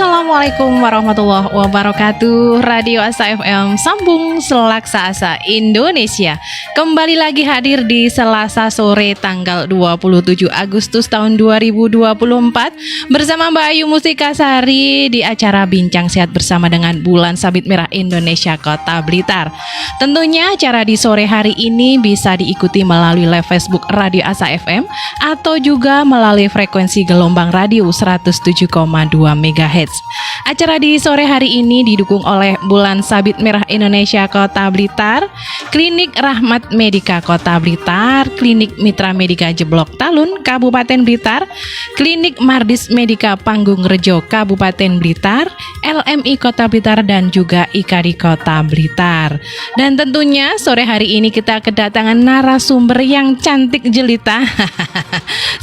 Assalamualaikum warahmatullahi wabarakatuh. Radio Asa FM sambung Selaksa Asa Indonesia. Kembali lagi hadir di Selasa sore tanggal 27 Agustus tahun 2024 bersama Mbak Ayu Mustikasari di acara Bincang Sehat bersama dengan Bulan Sabit Merah Indonesia Kota Blitar. Tentunya acara di sore hari ini bisa diikuti melalui live Facebook Radio Asa FM atau juga melalui frekuensi gelombang radio 107,2 MHz. Acara di sore hari ini didukung oleh Bulan Sabit Merah Indonesia Kota Blitar, Klinik Rahmat Medika Kota Blitar, Klinik Mitra Medika Jeblok Talun Kabupaten Blitar, Klinik Mardis Medika Panggung Rejo Kabupaten Blitar, LMI Kota Blitar dan juga IKADI Kota Blitar. Dan tentunya sore hari ini kita kedatangan narasumber yang cantik jelita.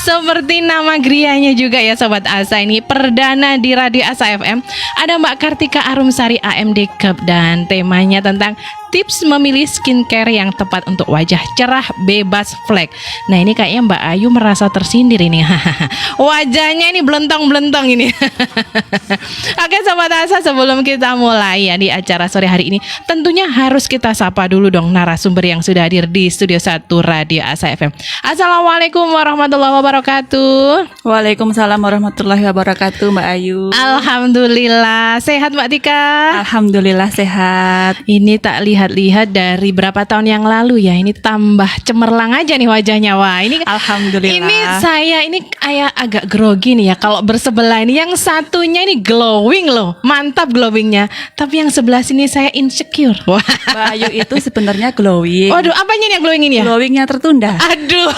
Seperti nama grianya juga ya Sobat Asa, ini perdana di Radio Asa FM. Ada Mbak Kartika Arumsari AMD Cup dan temanya tentang tips memilih skincare yang tepat untuk wajah cerah bebas flek. Nah ini kayaknya Mbak Ayu merasa tersindir ini. Wajahnya ini belentong-belentong ini. Oke Sobat Asa, sebelum kita mulai ya di acara sore hari ini, tentunya harus kita sapa dulu dong narasumber yang sudah hadir di Studio 1 Radio Asa FM. Assalamualaikum warahmatullahi wabarakatuh. Waalaikumsalam warahmatullahi wabarakatuh Mbak Ayu. Alhamdulillah, sehat Mbak Tika? Alhamdulillah sehat. Ini tak lihat-lihat dari berapa tahun yang lalu ya, ini tambah cemerlang aja nih wajahnya. Wah ini Alhamdulillah. Ini saya ini kayak agak grogi nih ya kalau bersebelah ini. Yang satunya ini glowing loh, mantap glowingnya. Tapi yang sebelah sini saya insecure. Wah. Mbak Ayu itu sebenarnya glowing. Waduh, apanya nih yang glowing ini ya? Glowingnya tertunda. Aduh,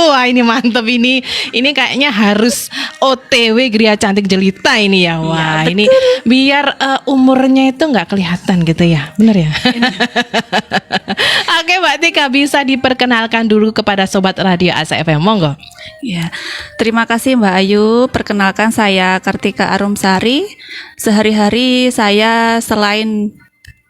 wah ini mantep ini. Ini kayaknya harus OTW Gria Cantik Jelita ini ya. Wah ya, ini biar umurnya itu nggak kelihatan gitu ya, bener ya? Oke Mbak Tika, bisa diperkenalkan dulu kepada Sobat Radio Asa FM, monggo. Ya, terima kasih Mbak Ayu. Perkenalkan saya Kartika Arumsari. Sehari-hari saya selain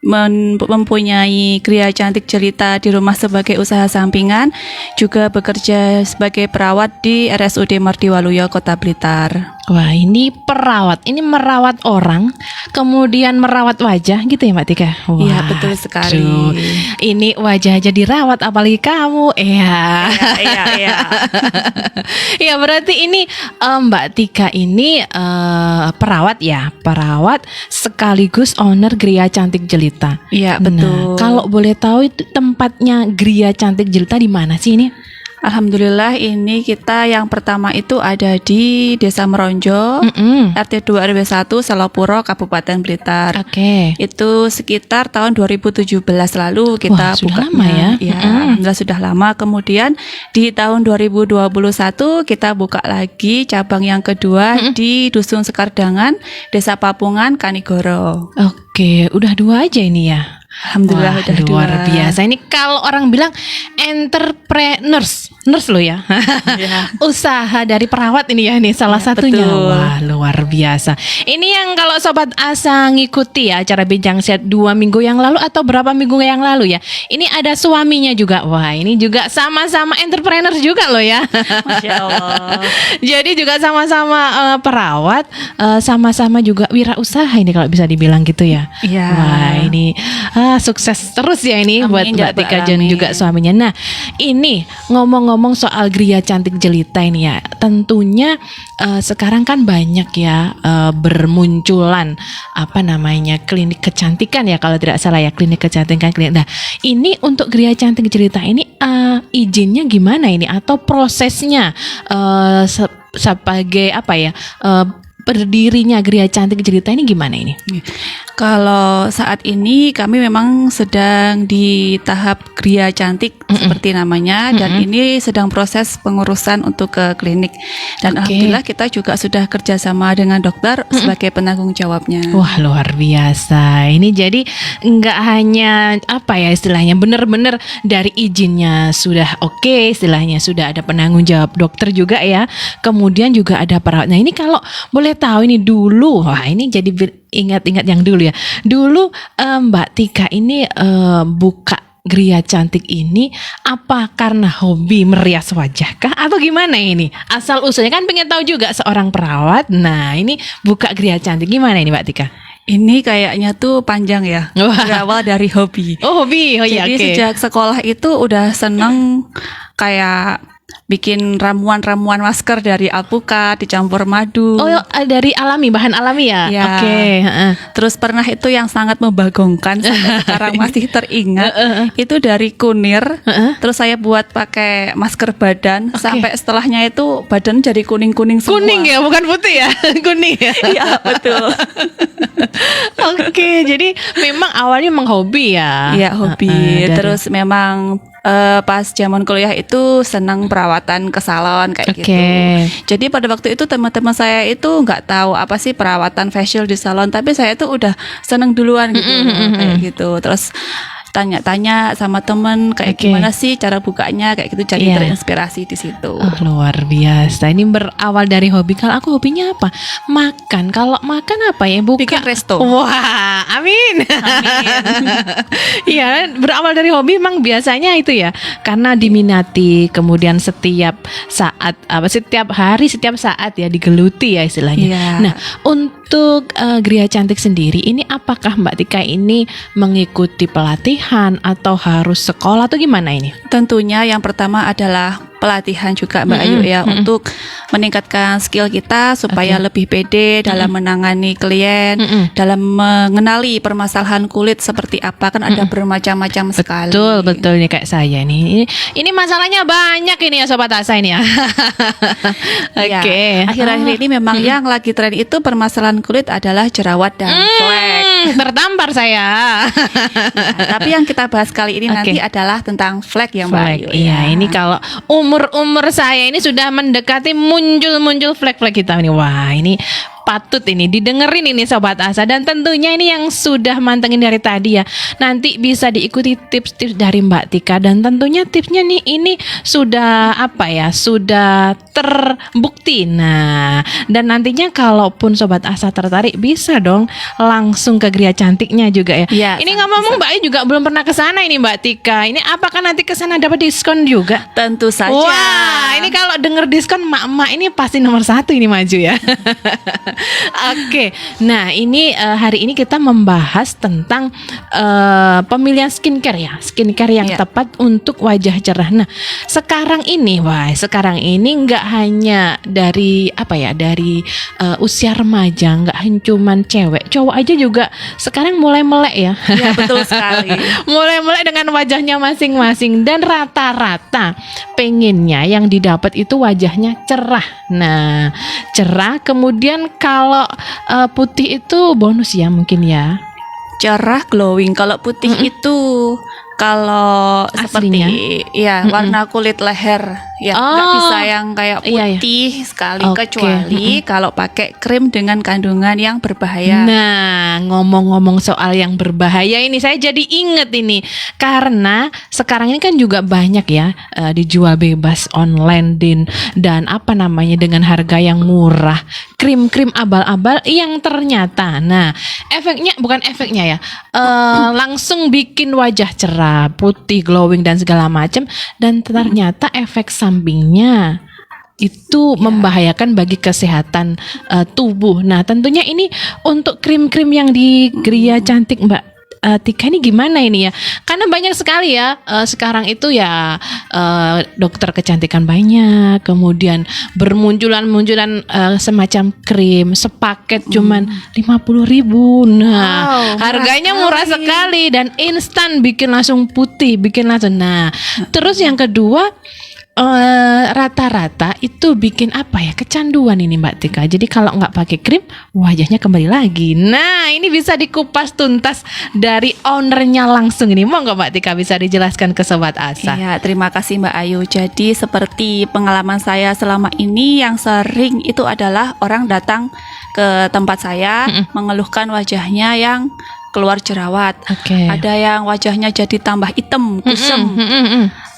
mempunyai Gria Cantik Jelita di rumah sebagai usaha sampingan, juga bekerja sebagai perawat di RSUD Mardiwaluyo Kota Blitar. Wah ini perawat, ini merawat orang, kemudian merawat wajah gitu ya Mbak Tika? Iya betul sekali. Ini wajah aja dirawat, apalagi kamu. Iya. Ya berarti ini Mbak Tika ini perawat ya, perawat sekaligus owner Gria Cantik Jelita. Iya betul. Nah, kalau boleh tahu itu tempatnya Gria Cantik Jelita di mana sih ini? Alhamdulillah ini kita yang pertama itu ada di Desa Meronjo, RT 2 RW 1 Selopuro Kabupaten Blitar. Oke. Itu sekitar tahun 2017 lalu kita buka. Lama ya. Alhamdulillah sudah lama. Kemudian di tahun 2021 kita buka lagi cabang yang kedua di Dusun Sekardangan, Desa Papungan, Kanigoro. Oke, udah 2 aja ini ya. Alhamdulillah. Wah, udah luar 2. biasa. Ini kalau orang bilang entrepreneurs, nurse lo ya. Ya. Usaha dari perawat ini ya, nih salah satunya. betul. Wah, luar biasa. Ini yang kalau Sobat Asa ngikuti ya acara Bincang Sehat 2 minggu yang lalu atau berapa minggu yang lalu ya. Ini ada suaminya juga. Wah, ini juga sama-sama entrepreneur juga loh ya. Masya Allah. Jadi juga sama-sama perawat, sama-sama juga wirausaha ini kalau bisa dibilang gitu ya. Iya. Wah, ini sukses terus ya ini. Amin, buat Mbak Tika dan juga suaminya. Nah, ini ngomong-ngomong soal Gria Cantik Jelita ini ya, tentunya sekarang kan banyak ya bermunculan apa namanya klinik kecantikan ya kalau tidak salah ya, klinik kecantikan. Nah, ini untuk Gria Cantik Jelita ini izinnya gimana ini atau prosesnya sebagai apa ya? Berdirinya Gria Cantik Jelita ini gimana ini? Kalau saat ini kami memang sedang di tahap Gria Cantik seperti namanya, dan ini sedang proses pengurusan untuk ke klinik. Dan alhamdulillah kita juga sudah kerjasama dengan dokter sebagai penanggung jawabnya. Wah luar biasa. Ini jadi nggak hanya apa ya istilahnya, benar-benar dari izinnya sudah oke, istilahnya sudah ada penanggung jawab dokter juga ya. Kemudian juga ada perawat. Nah ini kalau boleh tahu ini dulu, wah ini jadi ingat-ingat yang dulu ya. Dulu Mbak Tika ini buka Gria Cantik ini apa karena hobi merias wajah kah atau gimana ini? Asal usulnya kan pengen tahu juga seorang perawat. Nah, ini buka Gria Cantik gimana ini Mbak Tika? Ini kayaknya tuh panjang ya. Wah. Berawal dari hobi. Oh, hobi. Oh iya, Jadi oke. sejak sekolah itu udah seneng kayak bikin ramuan-ramuan masker dari alpukat dicampur madu. Oh, dari alami, bahan alami ya? Ya. Oke, heeh. Terus pernah itu yang sangat membagongkan sampai sekarang masih teringat. Itu dari kunir. Terus saya buat pakai masker badan. Sampai setelahnya itu badan jadi kuning-kuning semua. Kuning ya, bukan putih ya? Kuning ya? Iya, betul. Oke, jadi memang awalnya memang hobi ya? Iya, hobi. Dari- Terus memang pas zaman kuliah itu senang perawatan ke salon kayak Oke. gitu. Jadi pada waktu itu teman-teman saya itu nggak tahu apa sih perawatan facial di salon, tapi saya tuh udah seneng duluan gitu kayak gitu. Terus tanya-tanya sama temen kayak Oke. gimana sih cara bukanya kayak gitu, jadi Iya. terinspirasi di situ. Oh, luar biasa. Ini berawal dari hobi. Kalau aku hobinya apa? Makan. Kalau makan apa ya? Buka Bikin resto. Wah, amin. Iya, berawal dari hobi memang biasanya itu ya. Karena diminati, kemudian setiap saat setiap hari, setiap saat ya digeluti ya istilahnya. Iya. Nah, untuk Gria Cantik sendiri ini apakah Mbak Tika ini mengikuti pelatihan atau harus sekolah atau gimana ini? Tentunya yang pertama adalah pelatihan juga Mbak Ayu ya, untuk meningkatkan skill kita supaya lebih pede dalam menangani klien, dalam mengenali permasalahan kulit seperti apa, kan ada bermacam-macam sekali. Betul nih kayak saya nih. Ini masalahnya banyak ini ya Sobat Asa ini ya. Ya, Oke. akhir-akhir ini memang yang lagi tren itu permasalahan kulit adalah jerawat dan flek. Tertampar saya. Nah, tapi yang kita bahas kali ini nanti adalah tentang flek ya Mbak Flek. Ayu. Iya, ini kalau umur saya ini sudah mendekati muncul flek-flek hitam ini. Wah, ini patut ini didengerin ini Sobat Asa, dan tentunya ini yang sudah mantengin dari tadi ya, nanti bisa diikuti tips-tips dari Mbak Tika, dan tentunya tipsnya nih ini sudah sudah terbukti. Nah, dan nantinya kalaupun Sobat Asa tertarik bisa dong langsung ke Gria Cantiknya juga ya. Iya, Ini ngomong Mbak Ayu juga belum pernah ke sana ini Mbak Tika. Ini apakah nanti ke sana dapat diskon juga? Tentu saja. Wah, ini kalau denger diskon mak-mak ini pasti nomor 1 ini maju ya. Oke, nah ini hari ini kita membahas tentang pemilihan skincare ya, skincare yang Iya. tepat untuk wajah cerah. Nah, sekarang ini nggak hanya dari dari usia remaja, nggak hanya cuman cewek, cowok aja juga sekarang mulai melek ya. Ya, betul sekali. Mulai dengan wajahnya masing-masing, dan rata-rata pengennya yang didapat itu wajahnya cerah. Nah, cerah, kemudian kalau putih itu bonus ya mungkin ya. Cerah, glowing. Kalau putih itu kalau Aslinya? seperti warna kulit leher ya, nggak Oh. bisa yang kayak Iya, iya. putih sekali, Oke. kecuali kalau pakai krim dengan kandungan yang berbahaya. Nah, ngomong-ngomong soal yang berbahaya ini, saya jadi inget ini, karena sekarang ini kan juga banyak ya dijual bebas online dan dengan harga yang murah, krim-krim abal-abal yang ternyata, bukan efeknya ya, langsung bikin wajah cerah, putih, glowing dan segala macam, dan ternyata efek sampingnya itu membahayakan bagi kesehatan tubuh. Nah, tentunya ini untuk krim-krim yang di Gria Cantik Mbak Tika ini gimana ini ya? Karena banyak sekali ya sekarang itu ya dokter kecantikan banyak, kemudian bermunculan semacam krim sepaket cuman 50.000. Nah, Wow, harganya murah murah sekali dan instan, bikin langsung putih, bikin langsung. Nah, terus yang kedua, rata-rata itu bikin kecanduan ini Mbak Tika. Jadi kalau nggak pakai krim, wajahnya kembali lagi. Nah, ini bisa dikupas tuntas dari ownernya langsung ini. Mau nggak Mbak Tika bisa dijelaskan ke Sobat Asa? Iya, terima kasih Mbak Ayu. Jadi seperti pengalaman saya selama ini, yang sering itu adalah orang datang ke tempat saya mengeluhkan wajahnya yang keluar jerawat. Oke. Ada yang wajahnya jadi tambah hitam, kusem.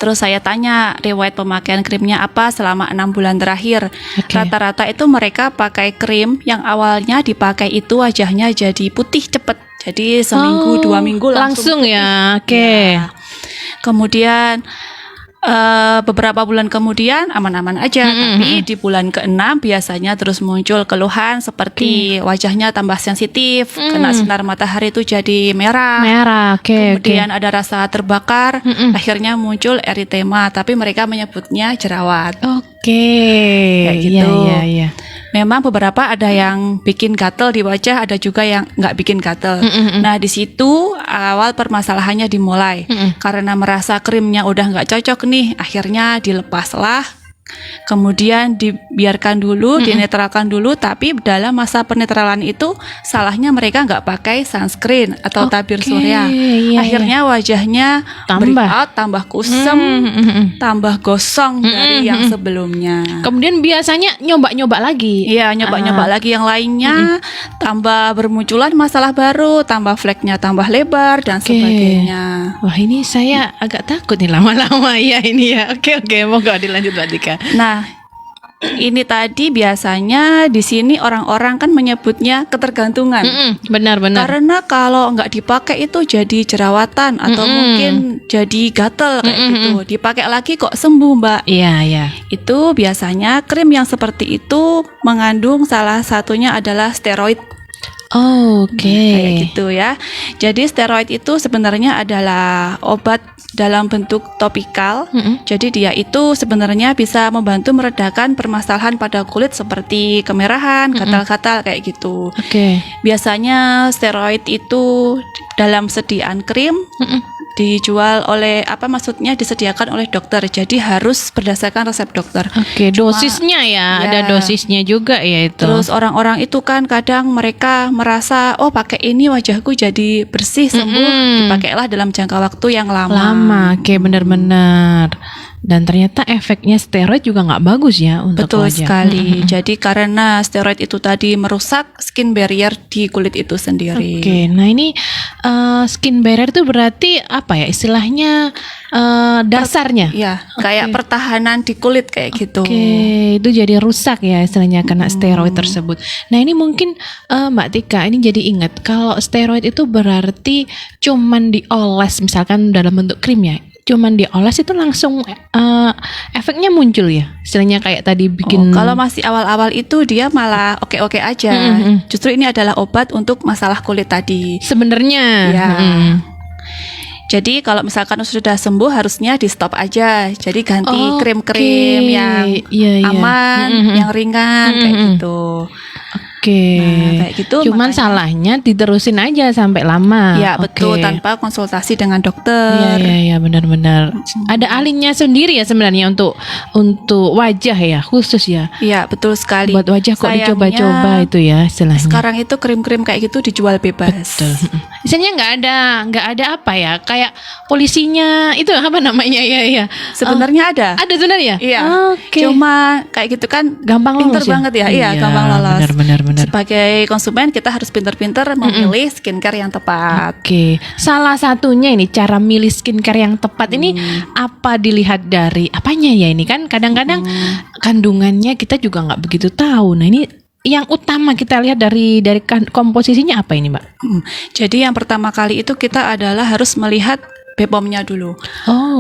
Terus saya tanya riwayat pemakaian krimnya apa selama 6 bulan terakhir. Oke. Rata-rata itu mereka pakai krim yang awalnya dipakai itu wajahnya jadi putih cepet. Jadi seminggu 2 minggu langsung ya. Oke. Ya. Kemudian beberapa bulan kemudian aman-aman aja, tapi di bulan ke-6 biasanya terus muncul keluhan seperti wajahnya tambah sensitif, kena sinar matahari itu jadi merah. Kemudian ada rasa terbakar, akhirnya muncul eritema, tapi mereka menyebutnya jerawat. Kayak gitu. Iya. Memang beberapa ada yang bikin gatel di wajah, ada juga yang nggak bikin gatel. Nah, di situ awal permasalahannya dimulai karena merasa krimnya udah nggak cocok nih, akhirnya dilepaslah. Kemudian dibiarkan dulu, dinetralkan dulu, tapi dalam masa penetralan itu salahnya mereka nggak pakai sunscreen atau tabir surya. Akhirnya wajahnya breakout, tambah kusem, tambah gosong dari yang sebelumnya. Kemudian biasanya nyoba-nyoba lagi. Iya, nyoba-nyoba lagi yang lainnya, tambah bermunculan masalah baru, tambah fleknya tambah lebar dan sebagainya. Wah, ini saya agak takut nih lama-lama ya ini ya. Oke, moga dilanjut Mbak Tika. Nah, ini tadi biasanya di sini orang-orang kan menyebutnya ketergantungan. Benar. Karena kalau nggak dipakai itu jadi jerawatan atau mungkin jadi gatel kayak gitu. Dipakai lagi kok sembuh, Mbak. Iya. Itu biasanya krim yang seperti itu mengandung salah satunya adalah steroid. Kayak gitu ya. Jadi steroid itu sebenarnya adalah obat dalam bentuk topikal. Jadi dia itu sebenarnya bisa membantu meredakan permasalahan pada kulit seperti kemerahan, gatal-gatal kayak gitu. Biasanya steroid itu dalam sediaan krim dijual oleh disediakan oleh dokter. Jadi harus berdasarkan resep dokter. Dosisnya ya, ada dosisnya juga ya itu. Terus orang-orang itu kan kadang mereka merasa pakai ini wajahku jadi bersih, sembuh, dipakailah dalam jangka waktu yang lama. Benar-benar. Dan ternyata efeknya steroid juga nggak bagus ya untuk Betul wajah. sekali. Jadi karena steroid itu tadi merusak skin barrier di kulit itu sendiri. Nah ini skin barrier itu berarti apa ya istilahnya dasarnya? Ya, kayak pertahanan di kulit kayak gitu. Itu jadi rusak ya istilahnya karena steroid tersebut. Nah ini mungkin Mbak Tika ini jadi ingat kalau steroid itu berarti cuman dioles misalkan dalam bentuk krim ya. Cuman dioles itu langsung efeknya muncul ya istilahnya kayak tadi bikin. Kalau masih awal-awal itu dia malah oke-oke aja. Justru ini adalah obat untuk masalah kulit tadi sebenarnya ya. Jadi kalau misalkan sudah sembuh harusnya di stop aja. Jadi ganti krim-krim yang aman, yang ringan kayak gitu. Nah, kayak gitu. Cuman salahnya diterusin aja sampai lama. Ya betul, tanpa konsultasi dengan dokter. Iya benar-benar. Ada ahlinya sendiri ya sebenarnya untuk wajah ya khusus ya. Iya betul sekali. Buat wajah kok dicoba-coba itu ya istilahnya. Sekarang itu krim-krim kayak gitu dijual bebas. Betul. Misalnya nggak ada apa ya kayak polisinya itu apa namanya ya. Sebenarnya ada. Ada sebenarnya. Iya. Cuma kayak gitu kan gampang lolos. Pinter banget ya. Iya gampang lolos. Benar. Sebagai konsumen kita harus pinter-pinter memilih skincare yang tepat. Salah satunya ini cara milih skincare yang tepat ini apa dilihat dari apanya ya ini kan kadang-kadang kandungannya kita juga nggak begitu tahu. Nah ini yang utama kita lihat dari komposisinya apa ini Mbak? Jadi yang pertama kali itu kita adalah harus melihat BPOM-nya dulu.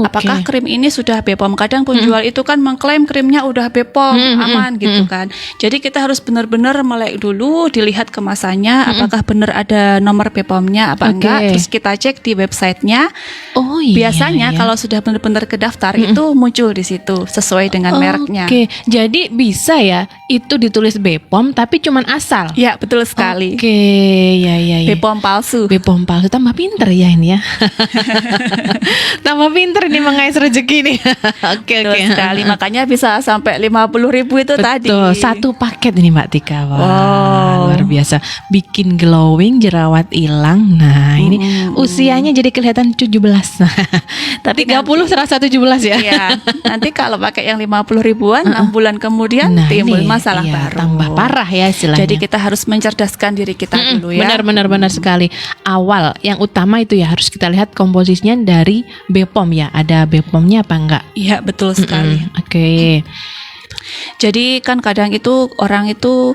Apakah krim ini sudah BPOM? Kadang penjual itu kan mengklaim krimnya udah BPOM, aman gitu kan. Jadi kita harus benar-benar melek dulu, dilihat kemasannya, apakah benar ada nomor BPOM-nya apa enggak. Terus kita cek di websitenya. Biasanya kalau sudah benar-benar kedaftar itu muncul di situ sesuai dengan mereknya. Jadi bisa ya itu ditulis BPOM tapi cuman asal. Ya betul sekali. Ya. BPOM palsu. Tambah pinter ya ini ya. Tambah pinter nih mengais rezeki nih. Oke. Sekali makanya bisa sampai 50.000 itu tadi. Satu paket ini Mbak Tika. Luar biasa. Bikin glowing, jerawat hilang. Nah, ini usianya jadi kelihatan 17. Tapi 30 serasa 17 ya. Iya. Nanti kalau pakai yang 50.000-an 6 bulan kemudian timbul masalah baru. Tambah parah ya istilahnya. Jadi kita harus mencerdaskan diri kita dulu ya. Benar sekali. Awal yang utama itu ya harus kita lihat komposisinya dari BPOM ya. Ada BPOM-nya apa enggak? Iya, betul sekali. Jadi kan kadang itu orang itu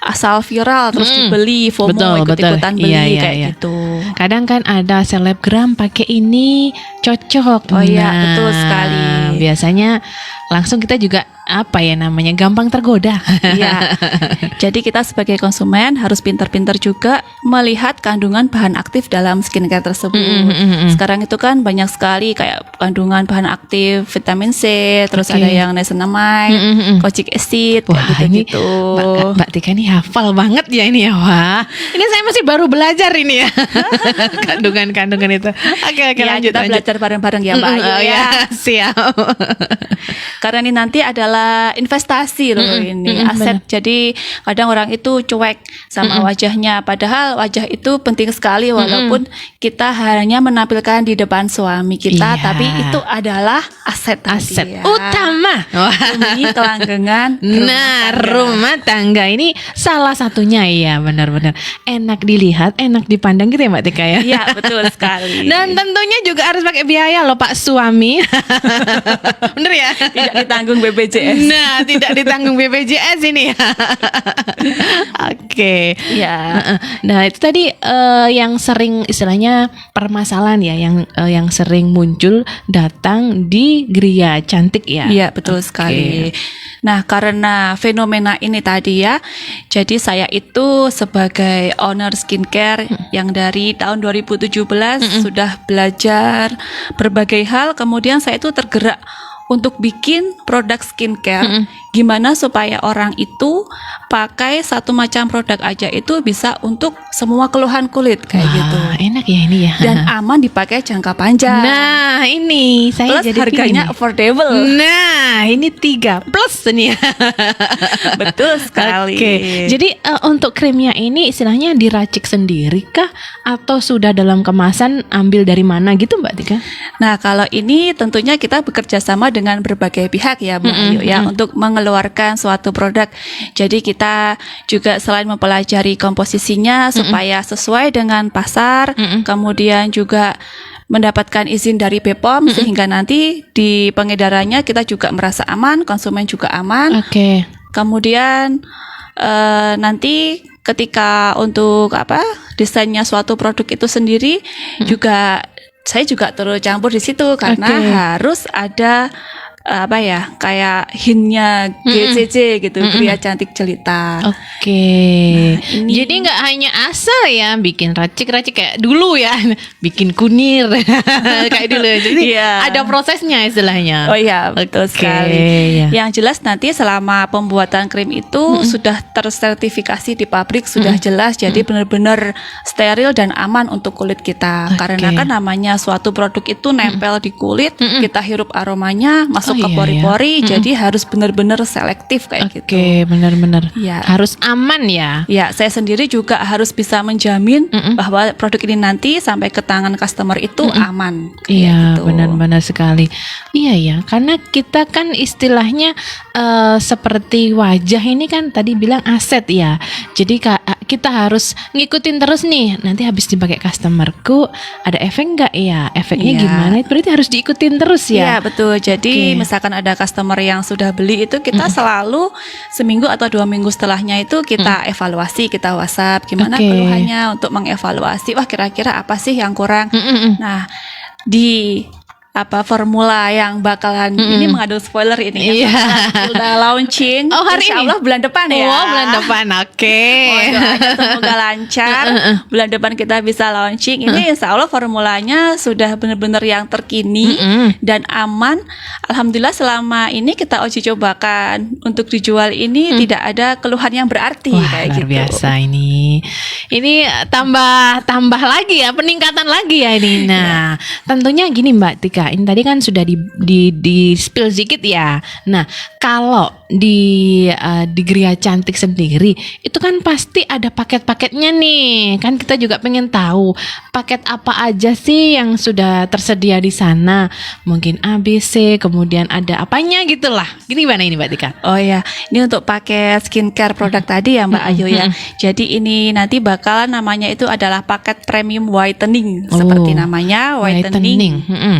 asal viral terus dibeli, FOMO Betul, ikut-ikutan betul. beli Iya, iya, kayak iya. gitu. Kadang kan ada selebgram pakai ini cocok. Oh iya, betul sekali. Biasanya langsung kita juga apa ya namanya gampang tergoda. Iya. Jadi kita sebagai konsumen harus pintar-pintar juga melihat kandungan bahan aktif dalam skincare tersebut. Sekarang itu kan banyak sekali kayak kandungan bahan aktif vitamin C, terus Oke. ada yang niacinamide, kojic acid, Wah, kayak ini gitu-gitu. Mbak Tika ini hafal banget ya ini ya. Wah, ini saya masih baru belajar ini ya. Kandungan-kandungan itu. Oke, Ya, lanjut. kita belajar bareng-bareng ya Mbak Ayu Oh, ya. siap. Karena ini nanti adalah investasi loh ini aset. Jadi kadang orang itu cuek sama wajahnya, padahal wajah itu penting sekali walaupun kita hanya menampilkan di depan suami kita, Iya. tapi itu adalah aset tadi Aset ya. utama. Wah. Demi kelanggengan Nah, rumah tangga ini salah satunya ya, benar-benar enak dilihat, enak dipandang gitu ya Mbak Tika ya. Iya, betul sekali. Dan tentunya juga harus pakai biaya loh Pak suami. Bener ya? tidak ditanggung BPJS. Nah, tidak ditanggung BPJS ini. Oke. Ya. Nah, itu tadi yang sering istilahnya permasalahan ya, yang sering muncul datang di Gria Cantik ya. Iya, betul sekali. Nah, karena fenomena ini tadi ya, jadi saya itu sebagai owner skincare yang dari tahun 2017 sudah belajar berbagai hal, kemudian saya itu tergerak untuk bikin produk skincare, gimana supaya orang itu pakai satu macam produk aja itu bisa untuk semua keluhan kulit kayak gitu. Wah, enak ya ini ya. Dan aman dipakai jangka panjang. Nah, ini saya Plus jadi harganya pingin nih. affordable. Nah, ini 3 plus ini ya. Betul sekali. Oke. Jadi untuk krimnya ini istilahnya diracik sendiri kah atau sudah dalam kemasan ambil dari mana gitu Mbak Tika? Nah, kalau ini tentunya kita bekerja sama dengan berbagai pihak ya Mbak Ayu ya untuk mengeluarkan suatu produk. Jadi kita juga selain mempelajari komposisinya supaya sesuai dengan pasar, kemudian juga mendapatkan izin dari BPOM sehingga nanti di pengedarannya kita juga merasa aman, konsumen juga aman. Oke. Kemudian nanti ketika untuk desainnya suatu produk itu sendiri juga saya juga turut campur di situ karena Oke. harus ada kayak hintnya GCC gitu, Gria Cantik Jelita. Oke. ini- Jadi nggak hanya asal ya bikin racik-racik kayak dulu ya, bikin kunir kayak dulu. Jadi Iya. ada prosesnya istilahnya. Oh iya, betul Oke, sekali. ya. Yang jelas nanti selama pembuatan krim itu sudah tersertifikasi di pabrik, sudah jelas, jadi benar-benar steril dan aman untuk kulit kita. Oke. Karena kan namanya suatu produk itu nempel di kulit, kita hirup aromanya, masuk Oh, ke iya, pori-pori, jadi harus benar-benar selektif kayak Oke, gitu. benar-benar. Ya. Harus aman ya. Ya, saya sendiri juga harus bisa menjamin bahwa produk ini nanti sampai ke tangan customer itu aman. Kayak Iya, gitu. benar-benar sekali. Iya ya, karena kita kan istilahnya seperti wajah ini kan tadi bilang aset ya. Jadi kita harus ngikutin terus nih. Nanti habis dipakai customerku ada efek nggak ya? Efeknya Iya. gimana? Itu berarti harus diikutin terus Iya ya. betul. Jadi Oke. misalkan ada customer yang sudah beli itu kita selalu seminggu atau 2 minggu setelahnya itu kita evaluasi, kita WhatsApp gimana Oke. keluhannya untuk mengevaluasi. Wah kira-kira apa sih yang kurang? Nah di formula yang bakalan ini mengandung spoiler ini Iya. udah launching. Oh, hari Insya ini? Allah bulan depan ya. Wow, bulan depan. Oke. Oh, doanya semoga lancar. Bulan depan kita bisa launching. Ini insya Allah formulanya sudah benar-benar yang terkini dan aman. Alhamdulillah selama ini kita uji cobakan untuk dijual ini tidak ada keluhan yang berarti Wah, kayak luar gitu. biasa ini. Ini tambah lagi ya, peningkatan lagi ya ini. Nah, tentunya gini Mbak Tika, ini tadi kan sudah di spill sedikit ya. Nah, kalau di Gria Cantik sendiri itu kan pasti ada paket-paketnya nih. Kan kita juga pengen tahu paket apa aja sih yang sudah tersedia di sana. Mungkin ABC, kemudian ada apanya gitulah. Gini gimana ini Mbak Tika? Oh ya, ini untuk paket skincare produk tadi ya Mbak Ayu ya. Jadi ini nanti bakalan namanya itu adalah paket premium whitening seperti namanya whitening. Mm-mm.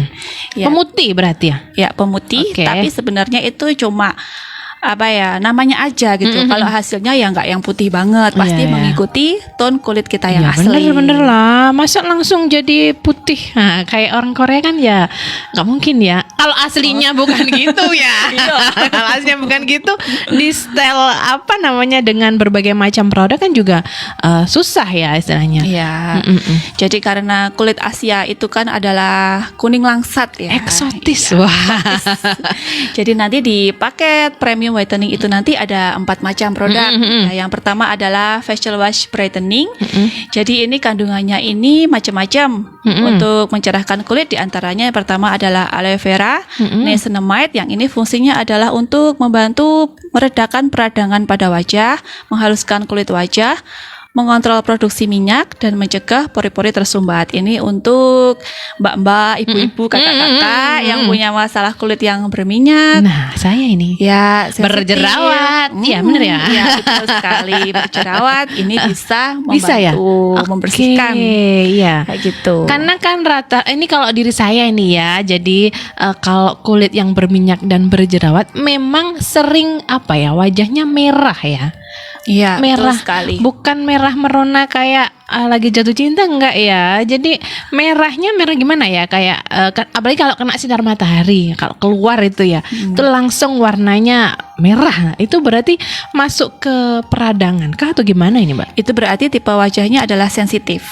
Ya. Pemutih berarti ya? Ya pemutih, Oke. tapi sebenarnya itu cuma namanya aja gitu. Kalau hasilnya ya nggak yang putih banget, pasti Iya, iya. mengikuti tone kulit kita yang Ya asli. bener lah, masa langsung jadi putih? Nah, kayak orang Korea kan ya nggak mungkin ya. Kalau aslinya bukan gitu ya. Kalau aslinya bukan gitu, di style dengan berbagai macam produk kan juga susah ya istilahnya. Iya. Mm-mm. Jadi karena kulit Asia itu kan adalah kuning langsat ya. Eksotis, Iya, wah. eksotis. Jadi nanti di paket premium whitening itu nanti ada 4 macam produk. Nah, yang pertama adalah facial wash brightening. Jadi ini kandungannya ini macam-macam untuk mencerahkan kulit. Diantaranya yang pertama adalah aloe vera, niacinamide. Yang ini fungsinya adalah untuk membantu meredakan peradangan pada wajah, menghaluskan kulit wajah, mengontrol produksi minyak dan mencegah pori-pori tersumbat. Ini untuk mbak-mbak, ibu-ibu, kakak-kakak yang punya masalah kulit yang berminyak. Nah, saya ini Ya, sensitif. berjerawat. Iya, bener ya? Ya, betul sekali. Berjerawat ini bisa membantu Bisa ya? membersihkan. Oke, iya. Kayak gitu. Karena kan ini kalau diri saya ini ya, jadi kalau kulit yang berminyak dan berjerawat memang sering wajahnya merah ya. Iya, Merah, betul sekali. bukan merah merona kayak lagi jatuh cinta enggak ya. Jadi merahnya merah gimana ya, kayak apalagi kalau kena sinar matahari, kalau keluar itu ya, itu langsung warnanya merah. Nah, itu berarti masuk ke peradangan kah atau gimana ini, Mbak? Itu berarti tipe wajahnya adalah sensitif.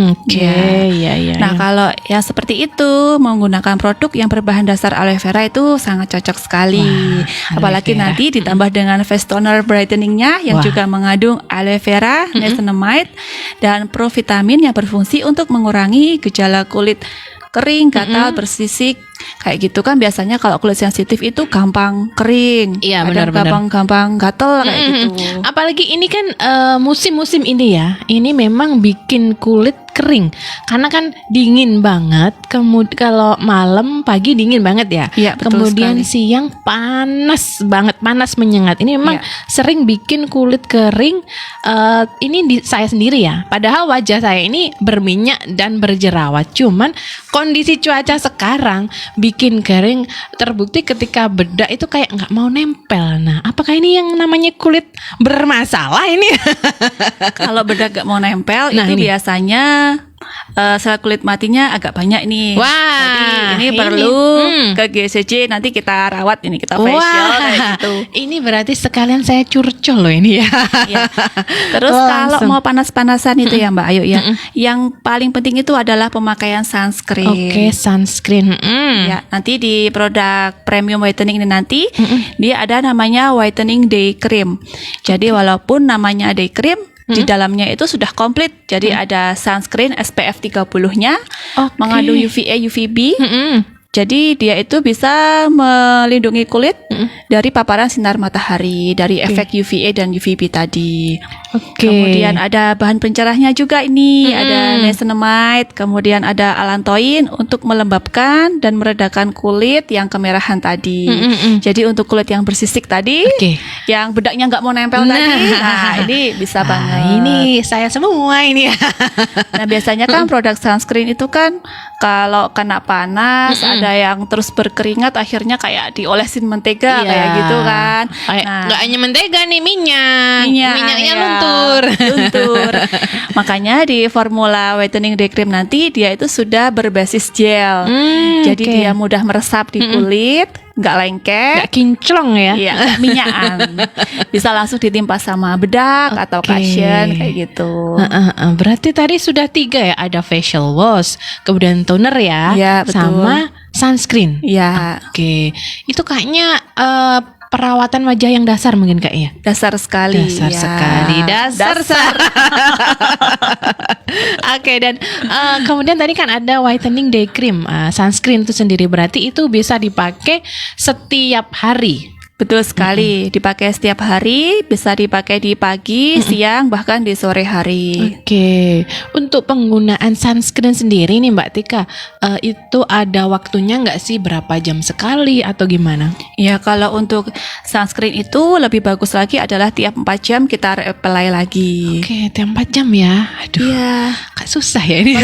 Oke, ya. Nah, kalau yang seperti itu menggunakan produk yang berbahan dasar aloe vera itu sangat cocok sekali. Wah, aloe Apalagi vera. nanti ditambah dengan face toner brightening-nya yang Wah. juga mengandung aloe vera, niacinamide, dan provitamin yang berfungsi untuk mengurangi gejala kulit kering, gatal, bersisik. Kayak gitu kan biasanya kalau kulit sensitif itu gampang kering. Iya, kadang benar-benar. gampang gatal kayak gitu. Apalagi ini kan musim-musim ini ya, ini memang bikin kulit kering karena kan dingin banget. Kemudian kalau malam, pagi dingin banget ya. Iya, betul Kemudian sekali. siang panas banget, panas menyengat. Ini memang Iya. sering bikin kulit kering. Ini saya sendiri ya. Padahal wajah saya ini berminyak dan berjerawat. Cuman kondisi cuaca sekarang bikin kering, terbukti ketika bedak itu kayak nggak mau nempel. Nah, apakah ini yang namanya kulit bermasalah ini? Kalau bedak gak mau nempel Nah, itu ini. biasanya sel kulit matinya agak banyak nih. Wah, Jadi ini ini. perlu ke GCC, nanti kita rawat ini, kita facial kayak gitu. Ini berarti sekalian saya curcol loh ini ya. Ya. Terus kalau Langsung. mau panas-panasan itu ya Mbak Ayu ya, yang paling penting itu adalah pemakaian sunscreen. Oke, sunscreen. Ya, nanti di produk premium whitening ini nanti dia ada namanya whitening day cream. Jadi walaupun namanya day cream, di dalamnya itu sudah komplit. Jadi ada sunscreen SPF 30-nya, Oke. mengandung UVA, UVB. Mm-mm. Jadi dia itu bisa melindungi kulit dari paparan sinar matahari, dari efek UVA dan UVB tadi. Oke. Kemudian ada bahan pencerahnya juga ini, ada niacinamide, kemudian ada allantoin untuk melembabkan dan meredakan kulit yang kemerahan tadi. Jadi untuk kulit yang bersisik tadi, Oke. yang bedaknya nggak mau nempel tadi, nah ini bisa banget. Ini saya semua ini ya. Nah biasanya kan produk sunscreen itu kan kalau kena panas ada yang terus berkeringat, akhirnya kayak diolesin mentega Iya. kayak gitu kan. Kayak nggak hanya mentega nih, minyak. Minyaknya ya, luntur. luntur. Makanya di formula whitening day cream nanti dia itu sudah berbasis gel. Jadi oke. dia mudah meresap di kulit, nggak lengket. Nggak kinclong ya. Iya, nggak minyakan. Bisa langsung ditimpa sama bedak atau Oke. cushion kayak gitu. Berarti tadi sudah 3 ya, ada facial wash, kemudian toner ya, Iya, betul. sama sunscreen. Iya, Oke, itu kayaknya perawatan wajah yang dasar mungkin Kak ya. dasar sekali. Dasar ya. sekali, dasar. Oke, dan kemudian tadi kan ada whitening day cream, sunscreen itu sendiri, berarti itu bisa dipakai setiap hari. Betul sekali, dipakai setiap hari, bisa dipakai di pagi, siang, bahkan di sore hari. Oke, untuk penggunaan sunscreen sendiri nih Mbak Tika, itu ada waktunya nggak sih, berapa jam sekali atau gimana? Ya, kalau untuk sunscreen itu lebih bagus lagi adalah tiap 4 jam kita reapply lagi. Oke, tiap 4 jam ya. Aduh, Iya. Kak susah ya ini.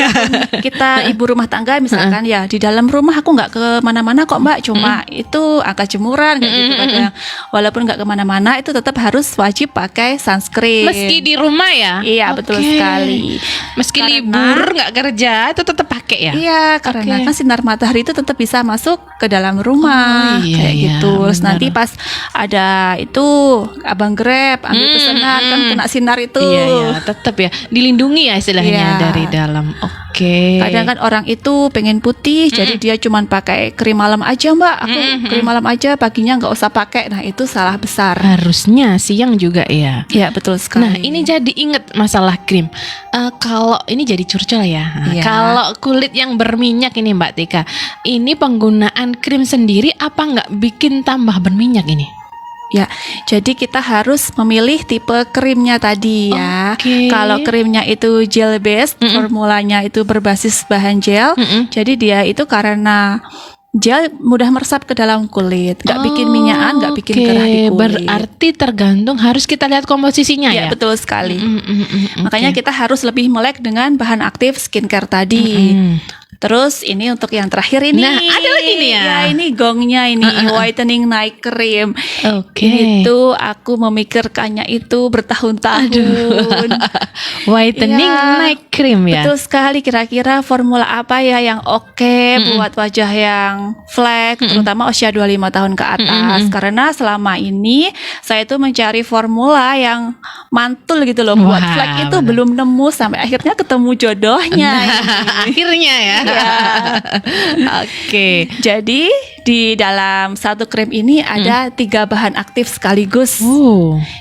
Kita ibu rumah tangga misalkan ya di dalam rumah aku nggak ke mana-mana kok Mbak, cuma itu angkat jemuran kayak gitu kadang. yang walaupun nggak kemana-mana itu tetap harus wajib pakai sunscreen. Meski di rumah ya? Iya, betul sekali. Meski Karena- libur nggak kerja itu tetap pakai ya? Iya, karena Oke. kan sinar matahari itu tetap bisa masuk ke dalam rumah, Oh, iya, kayak iya, gitu. Terus benar. nanti pas ada itu abang Grab ambil pesanan kan kena sinar itu. Iya, iya, tetap ya dilindungi ya istilahnya Iya. dari dalam. Oke. Kadang kan orang itu pengen putih, jadi dia cuman pakai krim malam aja, Mbak. Aku krim malam aja, paginya nggak usah pakai. Nah, itu salah besar. Harusnya siang juga ya. Ya, betul sekali. Nah, ini jadi inget masalah krim. Kalau ini jadi curcol ya. Nah, Iya. kalau kulit yang berminyak ini Mbak Tika, ini penggunaan krim sendiri apa nggak bikin tambah berminyak ini? Ya, jadi kita harus memilih tipe krimnya tadi ya. Oke. Kalau krimnya itu gel based, formulanya itu berbasis bahan gel. Jadi dia itu karena gel mudah meresap ke dalam kulit, nggak bikin minyakan, nggak bikin gerah di kulit. Berarti tergantung harus kita lihat komposisinya Ya, ya. betul sekali. Oke. Makanya kita harus lebih melek dengan bahan aktif skincare tadi. Terus ini untuk yang terakhir ini. Nah, ada lagi nih ya. Ya, ini gongnya ini whitening night cream. Oke. Itu aku memikirkannya itu bertahun-tahun. Whitening Iya. night cream ya. Betul sekali, kira-kira formula apa ya yang oke buat wajah yang flek, terutama usia 25 tahun ke atas. Karena selama ini saya itu mencari formula yang mantul gitu loh buat Wah, flek itu benar. belum nemu sampai akhirnya ketemu jodohnya. Akhirnya ya. Iya. Oke. Jadi di dalam satu krim ini ada 3 bahan aktif sekaligus.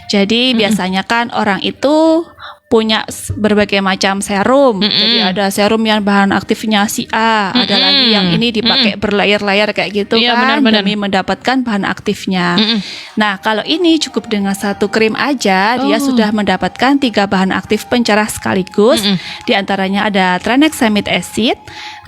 Jadi biasanya kan orang itu punya berbagai macam serum. Jadi ada serum yang bahan aktifnya si A, ada lagi yang ini dipakai berlayar-layar kayak gitu Iya, kan benar-benar. demi mendapatkan bahan aktifnya. Nah, kalau ini cukup dengan satu krim aja, dia sudah mendapatkan 3 bahan aktif pencerah sekaligus. Di antaranya ada tranexamide acid,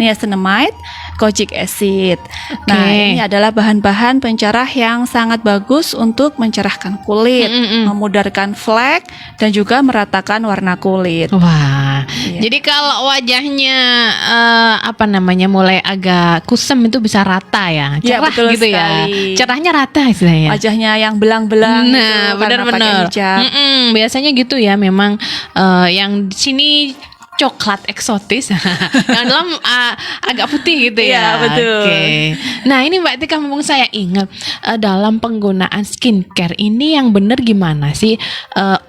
niacinamide, kojic acid. Nah, ini adalah bahan-bahan pencerah yang sangat bagus untuk mencerahkan kulit, memudarkan flek dan juga meratakan warna kulit. Wah, Iya. jadi kalau wajahnya mulai agak kusem itu bisa rata ya, Iya, cerah betul gitu ya, sekali. cerahnya rata istilahnya. Wajahnya yang belang-belang Nah, gitu, karena pakai benar-benar. hijab. Biasanya gitu ya, memang yang di sini coklat eksotis, yang dalam agak putih gitu ya. Iya, betul. Oke. Nah ini Mbak Tika, mumpung saya ingat dalam penggunaan skincare ini yang benar gimana sih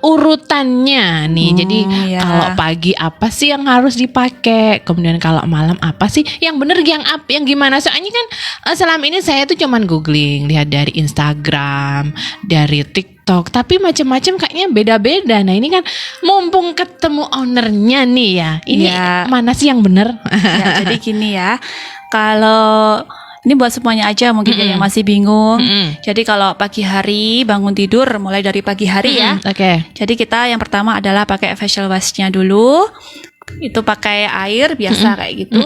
urutannya nih? Jadi ya. kalau pagi apa sih yang harus dipakai, kemudian kalau malam apa sih yang benar, yang gimana? Soalnya kan selama ini saya tuh cuman googling, lihat dari Instagram, dari TikTok, tapi macam-macam kayaknya beda-beda. Nah ini kan mumpung ketemu ownernya nih ya, ini Iya. mana sih yang benar? Ya, jadi gini ya, kalau ini buat semuanya aja mungkin ya yang masih bingung. Jadi kalau pagi hari bangun tidur, mulai dari pagi hari ya. Oke. Jadi kita yang pertama adalah pakai facial washnya dulu. Itu pakai air biasa kayak gitu.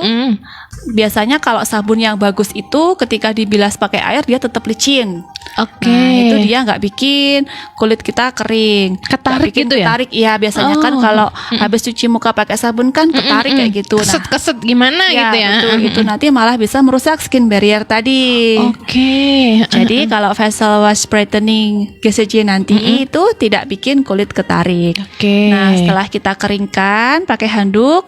Biasanya kalau sabun yang bagus itu ketika dibilas pakai air dia tetap licin. Oke. Nah, itu dia nggak bikin kulit kita kering. Ketarik Nggak bikin gitu ya? Ketarik, iya biasanya kan Oh. kalau habis cuci muka pakai sabun kan ketarik kayak gitu. Nah, Keset-keset gimana gitu ya? betul. Itu nanti malah bisa merusak skin barrier tadi. Oke. Jadi kalau facial wash brightening GCJ nanti itu tidak bikin kulit ketarik. Oke. Nah, setelah kita keringkan pakai handuk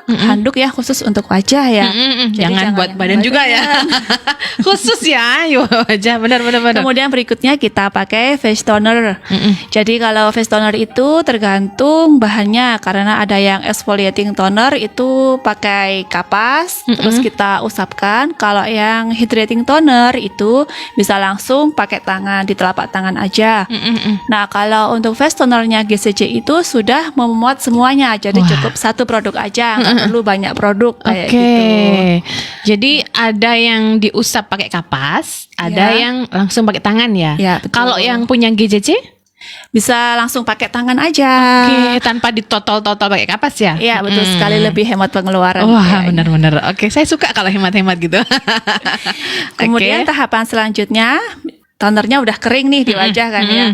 ya khusus untuk wajah ya. Jadi Jangan buat yang badan juga ya. Khusus ya, wajah benar. Kemudian berikutnya kita pakai face toner. Jadi kalau face toner itu tergantung bahannya, karena ada yang exfoliating toner itu pakai kapas terus kita usapkan. Kalau yang hydrating toner itu bisa langsung pakai tangan, di telapak tangan aja. Nah, kalau untuk face tonernya GCJ itu sudah memuat semuanya, jadi Wah. cukup satu produk aja, nggak perlu banyak produk kayak Oke. gitu. Jadi ada yang diusap pakai kapas, ada Ya. yang langsung pakai tangan ya. Ya, betul. Kalau yang punya GCC, Bisa langsung pakai tangan aja. oke, tanpa ditotol-totol pakai kapas ya. Iya, betul sekali, lebih hemat pengeluaran. Wah, kayaknya. benar-benar. Oke, saya suka kalau hemat-hemat gitu. Kemudian Oke. tahapan selanjutnya, tonernya udah kering nih di wajah kan ya.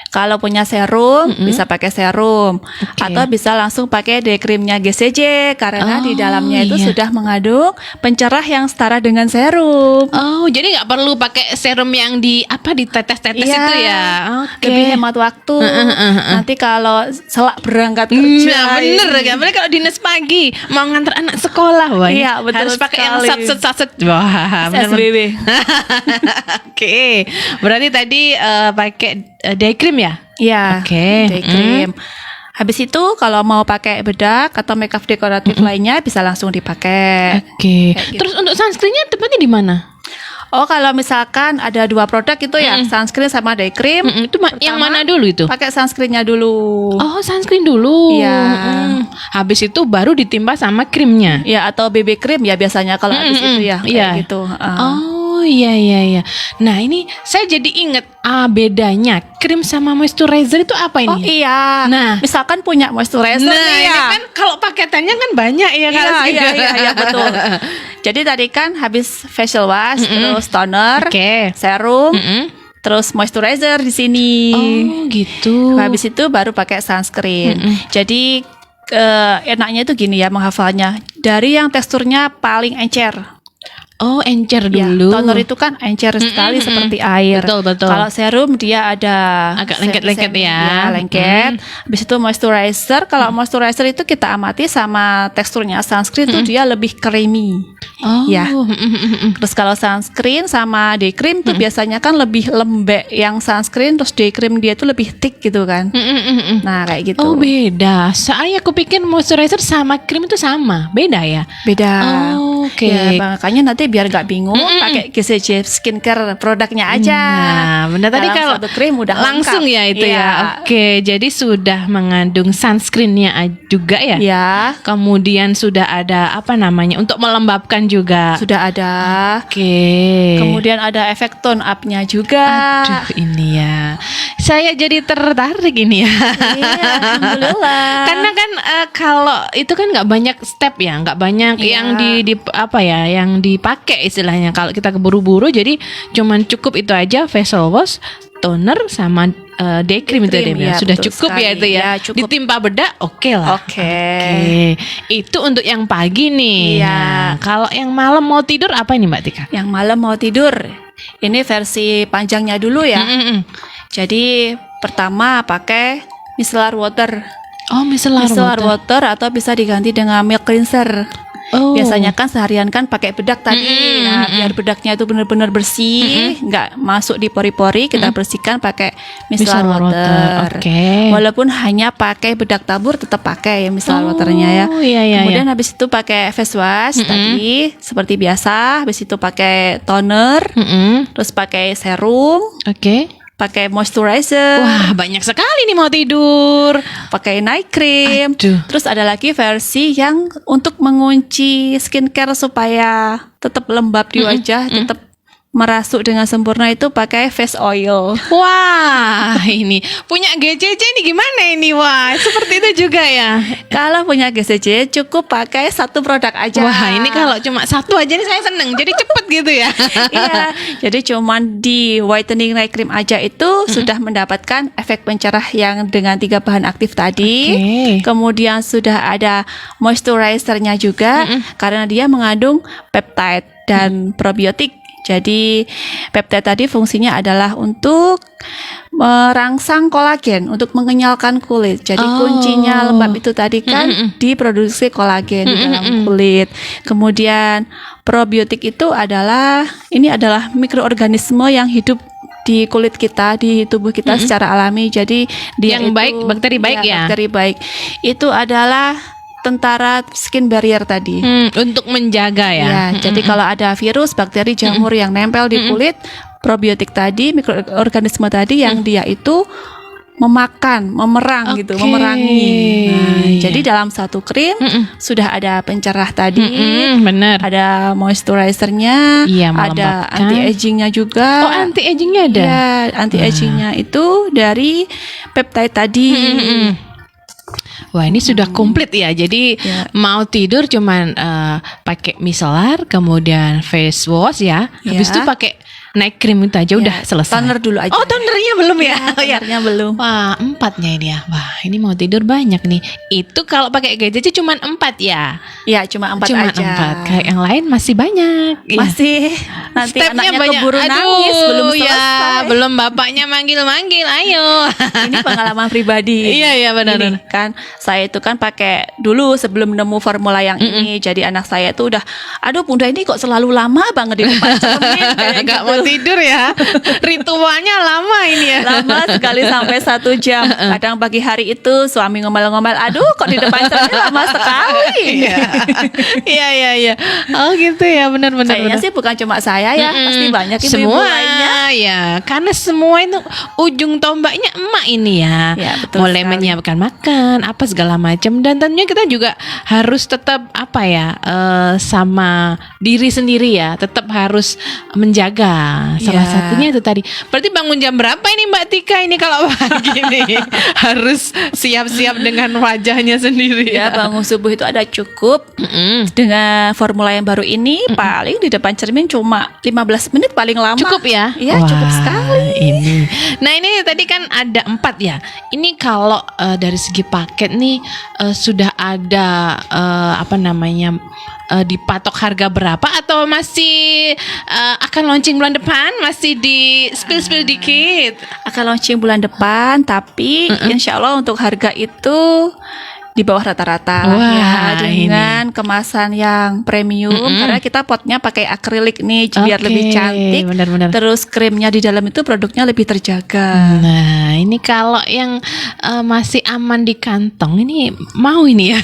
Kalau punya serum bisa pakai serum atau bisa langsung pakai day creamnya GCJ karena di dalamnya itu sudah mengandung pencerah yang setara dengan serum. Oh, jadi nggak perlu pakai serum yang di tetes-tetes itu ya? Oke. Lebih hemat waktu. Nanti kalau selak berangkat kerja. Nah, bener kan? Apalagi kalau dinas pagi mau nganter anak sekolah, wah. Iya, betul harus pakai yang sekali. satset. Wah, bener. SBB. Oke, berarti tadi pakai day cream ya? Iya, Oke. day cream. Habis itu kalau mau pakai bedak atau makeup dekoratif lainnya bisa langsung dipakai. Oke. Kayak gitu. Terus untuk sunscreennya tepatnya di mana? Oh, kalau misalkan ada 2 produk itu ya, sunscreen sama day cream. Itu yang mana dulu itu? Pakai sunscreennya dulu. Oh, sunscreen dulu. Iya. Habis itu baru ditimpa sama krimnya. Ya, atau BB cream ya biasanya kalau habis itu ya, kayak gitu. Oh, iya. Nah, ini saya jadi inget bedanya krim sama moisturizer itu apa ini? Oh iya. Nah. Misalkan punya moisturizer Nah, nih ini ya. kan kalau paketannya kan banyak ya kan? Iya, betul. Jadi tadi kan habis facial wash, terus toner, serum, terus moisturizer di sini. Oh, gitu. Habis itu baru pakai sunscreen. Jadi enaknya itu gini ya menghafalnya. Dari yang teksturnya paling encer. Oh, encer Ya, dulu. toner itu kan encer sekali seperti air. Betul. Kalau serum dia ada Agak lengket-lengket ya. lengket. Habis itu moisturizer. Kalau moisturizer itu kita amati sama teksturnya sunscreen itu dia lebih creamy. Oh, Ya. Terus kalau sunscreen sama day cream tuh biasanya kan lebih lembek yang sunscreen, terus day cream dia tuh lebih thick gitu kan. Nah, kayak gitu. Oh, beda. Soalnya aku pikir moisturizer sama krim itu sama. Beda ya? Beda. Oh, oke. Ya, makanya nanti biar nggak bingung pakai GCJ skincare produknya aja. Nah, benar tadi Dalam kalau satu krim udah langsung lengkap. ya itu Iya. ya. Oke, jadi sudah mengandung sunscreennya juga ya. Ya, Kemudian sudah ada untuk melembabkan juga. sudah ada. Oke. Kemudian ada efek tone up-nya juga. Aduh, ini ya. Saya jadi tertarik ini ya. Iya, alhamdulillah. Karena kan kalau itu kan nggak banyak step ya, nggak banyak Iya. yang yang dipakai istilahnya. Kalau kita keburu-buru, jadi cuman cukup itu aja, facial wash, toner sama day cream itu Cream, dia. ya, Sudah betul cukup ya sekali. itu ya. Ya, cukup. Ditimpa bedak, oke lah. Oke. Itu untuk yang pagi nih. Iya. Nah, kalau yang malam mau tidur apa ini Mbak Tika? Yang malam mau tidur. Ini versi panjangnya dulu ya. Jadi pertama pakai micellar water. Oh, micellar Micellar water. water atau bisa diganti dengan milk cleanser. Oh. Biasanya kan seharian kan pakai bedak tadi. Nah, biar bedaknya itu benar-benar bersih, nggak masuk di pori-pori, kita bersihkan pakai micellar Micellar water. water. Oke. Walaupun hanya pakai bedak tabur tetap pakai ya micellar waternya ya. Oh, iya. Kemudian habis itu pakai face wash tadi seperti biasa, habis itu pakai toner, terus pakai serum, Oke. pakai moisturizer, Wah, banyak sekali nih mau tidur. pakai night cream. Aduh. Terus ada lagi versi yang untuk mengunci skincare supaya tetap lembab di wajah, tetap merasuk dengan sempurna itu pakai face oil. Wah, ini punya GCC ini gimana ini? Wah, seperti itu juga ya. Kalau punya GCJ cukup pakai satu produk aja. Wah, ini kalau cuma satu aja nih saya seneng. Jadi cepet gitu ya. Iya, jadi cuman di whitening night cream aja itu sudah mendapatkan efek pencerah yang dengan 3 bahan aktif tadi. Oke. Kemudian sudah ada moisturizernya juga karena dia mengandung peptide dan probiotik. Jadi peptide tadi fungsinya adalah untuk merangsang kolagen, untuk mengenyalkan kulit. Jadi kuncinya lembab itu tadi kan diproduksi kolagen di dalam kulit. Kemudian probiotik itu adalah mikroorganisme yang hidup di kulit kita, di tubuh kita secara alami. Jadi dia Yang itu baik, bakteri baik ya? Bakteri baik. Itu adalah tentara skin barrier tadi. Untuk menjaga ya. Ya, jadi kalau ada virus, bakteri, jamur yang nempel di kulit, probiotik tadi, mikroorganisme tadi yang dia itu memerang gitu, Oke. memerangi. Nah, Iya. jadi dalam satu krim sudah ada pencerah tadi, Bener. ada moisturizernya, Iya, ada melembabkan. anti agingnya juga. Oh, anti agingnya ada. Ya, anti agingnya itu dari peptide tadi. Wah, ini sudah komplit ya. Jadi Ya. mau tidur cuman pakai micellar, kemudian face wash ya. Habis Ya. itu pakai naik krim itu aja udah selesai. Toner dulu aja. Oh, tonernya belum ya? Oh, ya. Tonernya belum. Wah, 4-nya ini ya. Wah, ini mau tidur banyak nih. Itu kalau pakai GCC cuma 4 ya? Ya, cuma 4 Cuma aja. 4. Kayak yang lain masih banyak. Iya. Masih nanti Stepnya anaknya banyak. keburu nangis belum ya, selesai. belum bapaknya manggil-manggil, ayo. Ini pengalaman pribadi. Iya, benar. Ini kan saya itu kan pakai dulu sebelum nemu formula yang ini. Jadi anak saya tuh udah, aduh bunda ini kok selalu lama banget di depan cermin kayak Gak gitu. mau tidur ya. Ritualnya lama ini ya. Lama sekali sampai 1 jam. Kadang pagi hari itu suami ngomel-ngomel, aduh kok di depan cermin lama sekali. Iya. Oh gitu ya, benar. Kayaknya sih bukan cuma saya ya, pasti banyak ibu-ibu Semua lainnya. ya, karena semua itu ujung tombaknya emak ini ya. Ya, betul Mulai sekali. menyiapkan makan, apa segala macam, dan tentunya kita juga harus tetap apa ya, sama diri sendiri ya, tetap harus menjaga. Salah Ya. satunya itu tadi. Berarti bangun jam berapa ini Mbak Tika ini kalau pagi nih? Harus siap-siap dengan wajahnya sendiri Ya, ya. bangun subuh itu ada cukup. Dengan formula yang baru ini paling di depan cermin cuma 15 menit paling lama. Cukup ya? Iya, cukup sekali. Ini. Nah, ini tadi kan ada 4 ya. Ini kalau dari segi paket nih sudah ada apa namanya, dipatok harga berapa atau masih akan launching bulan depan? Masih di spill dikit. Akan launching bulan depan, tapi insya Allah untuk harga itu di bawah rata-rata Wah, ya, dengan kemasan yang premium karena kita potnya pakai akrilik nih biar Oke, lebih cantik. benar-benar. Terus krimnya di dalam itu produknya lebih terjaga. Nah, ini kalau yang masih aman di kantong ini mau ini ya.